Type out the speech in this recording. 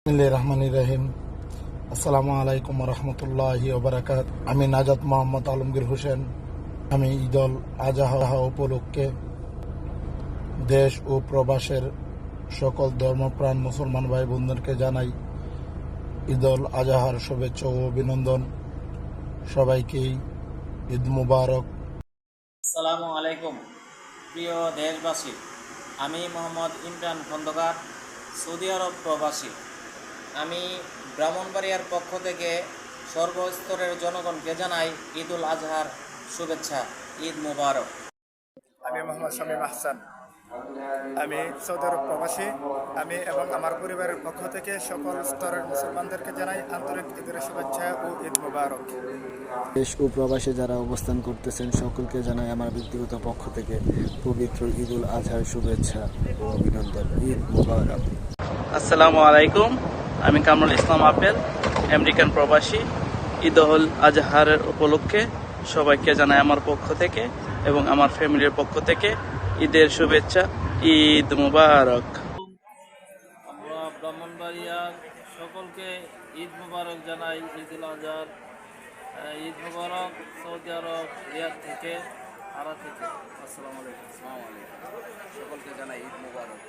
রহমানির রহিম। আসসালামু আলাইকুম রহমতুল্লাহি ওবারাকাত। আমি নাজাত মোহাম্মদ আলমগীর হোসেন। আমি ঈদুল আজহা উপলক্ষে দেশ ও প্রবাসের সকল ধর্মপ্রাণ মুসলমান ভাই বোনদেরকে জানাই ঈদুল আজহার শুভেচ্ছা ও অভিনন্দন। সবাইকেই ঈদ মুবারক। আসসালামু আলাইকুম প্রিয় দেশবাসী, আমি মোহাম্মদ ইমরান খন্দকার, সৌদি আরব প্রবাসী। আমি ব্রাহ্মণবাড়িয়ার পক্ষ থেকে সর্বস্তরের জনগণকে জানাই ঈদুল আজহার শুভেচ্ছা। ঈদ মুবারক। আমি মোহাম্মদ শামীম আহসান। আমি সৌদি আরব প্রবাসী। আমি এবং আমার পরিবারের পক্ষ থেকে সকল স্তরের মুসলমানদেরকে জানাই আন্তরিক ঈদের শুভেচ্ছা ও ঈদ মুবারক। দেশ ও প্রবাসে যারা অবস্থান করতেছেন সকলকে জানাই আমার ব্যক্তিগত পক্ষ থেকে পবিত্র ঈদুল আজহার শুভেচ্ছা ও অভিনন্দন। ঈদ মুবারক। আসসালামু আলাইকুম, আমি কামরুল ইসলাম আপেল, আমেরিকান প্রবাসী। ঈদুল আজহারের উপলক্ষে সবাইকে জানাই আমার পক্ষ থেকে এবং আমার ফ্যামিলির পক্ষ থেকে ঈদের শুভেচ্ছা। ঈদ মুবারক। আমরা ব্রাহ্মণবাড়িয়ার সকলকে ঈদ মুবারক জানাই। ঈদুল আজহার ঈদ মুবারক। সৌদি আরব রিয়াদ থেকে, আরা থেকে। আসসালামু আলাইকুম। সকলকে জানাই ঈদ মুবারক।